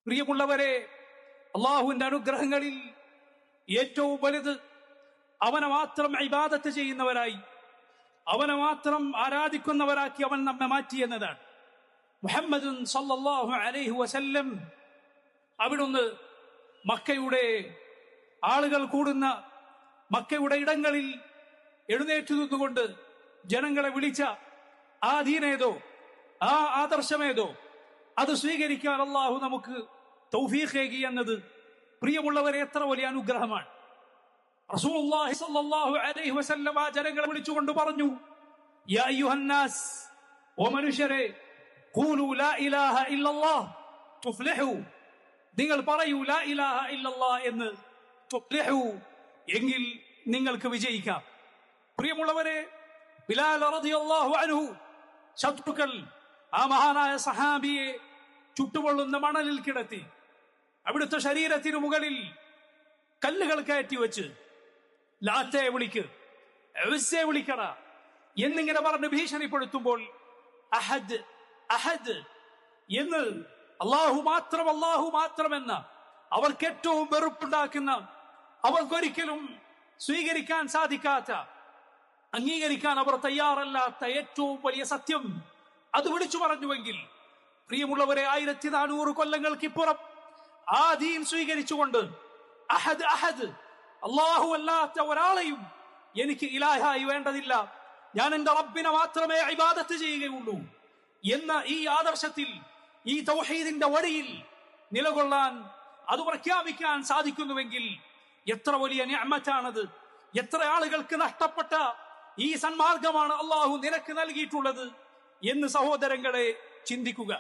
പ്രിയമുള്ളവരെ, അള്ളാഹുവിന്റെ അനുഗ്രഹങ്ങളിൽ ഏറ്റവും വലുത് അവനെ മാത്രം ഇബാദത്ത് ചെയ്യുന്നവരായി, അവനെ മാത്രം ആരാധിക്കുന്നവരാക്കി അവൻ നമ്മെ മാറ്റിയെന്നതാണ്. മുഹമ്മദ് സല്ലല്ലാഹു അലൈഹി വസല്ലം അവിടുന്ന് മക്കയുടെ ആളുകൾ കൂടുന്ന മക്കയുടെ ഇടങ്ങളിൽ എഴുന്നേറ്റു നിന്നുകൊണ്ട് ജനങ്ങളെ വിളിച്ച ആ ദീനേതോ, ആ ആദർശമേതോ, അത് സ്വീകരിക്കാൻ അള്ളാഹു നമുക്ക് തൗഫീഖേകി എന്നത് പ്രിയമുള്ളവരെ എത്ര വലിയ അനുഗ്രഹമാണ്. റസൂലുള്ളാഹി സ്വല്ലല്ലാഹു അലൈഹി വസല്ലം ആ ജനങ്ങളെ വിളിച്ചുകൊണ്ട് പറഞ്ഞു, യാ അയ്യുഹന്നാസ്, ഓ മനുഷ്യരെ, ഖൂലു ലാ ഇലാഹ ഇല്ലല്ലാഹ് തുഫ്ലിഹു, നിങ്ങൾ പറയൂ ലാ ഇലാഹ ഇല്ലല്ലാഹ് എന്ന്, തുഫ്ലിഹു, എങ്കിൽ നിങ്ങൾക്ക് വിജയിക്കാം. പ്രിയമുള്ളവരെ, ബിലാൽ റളിയല്ലാഹു അൻഹു ശത്രുക്കൾ ആ മഹാനായ സഹാബിയെ ചുട്ടുപൊള്ളുന്ന മണലിൽ കിടത്തി അവിടുത്തെ ശരീരത്തിനു മുകളിൽ കല്ലുകൾ കയറ്റി വെച്ച് ലാത്തെ വിളിക്ക്, ഉസ്സയെ വിളിക്കട എന്നിങ്ങനെ പറഞ്ഞ് ഭീഷണിപ്പെടുത്തുമ്പോൾ അഹദ് അഹദ് എന്ന്, അള്ളാഹു മാത്രമെന്ന അവർക്ക് ഏറ്റവും വെറുപ്പുണ്ടാക്കുന്ന, അവർക്കൊരിക്കലും സ്വീകരിക്കാൻ സാധിക്കാത്ത, അംഗീകരിക്കാൻ അവർ തയ്യാറല്ലാത്ത ഏറ്റവും വലിയ സത്യം അത് വിളിച്ചു പറഞ്ഞുവെങ്കിൽ, പ്രിയമുള്ളവരെ, 1400 കൊല്ലങ്ങൾക്കിപ്പുറം ആ ദീൻ സ്വീകരിച്ചുകൊണ്ട് അഹദ് അഹദ്, അള്ളാഹു അല്ലാത്ത ഒരാളെയും എനിക്ക് ഇലാഹായി വേണ്ടതില്ല, ഞാൻ എന്റെ റബ്ബിനെ മാത്രമേ ഇബാദത്ത് ചെയ്യുകയുള്ളൂ എന്ന ഈ ആദർശത്തിൽ, ഈ തൗഹീദിന്റെ വഴിയിൽ നിലകൊള്ളാൻ, അത് പ്രഖ്യാപിക്കാൻ സാധിക്കുന്നുവെങ്കിൽ എത്ര വലിയ നിഅമത്താണത്! എത്ര ആളുകൾക്ക് നഷ്ടപ്പെട്ട ഈ സന്മാർഗമാണ് അള്ളാഹു നിനക്ക് നൽകിയിട്ടുള്ളത് എന്ന് സഹോദരങ്ങളെ ചിന്തിക്കുക.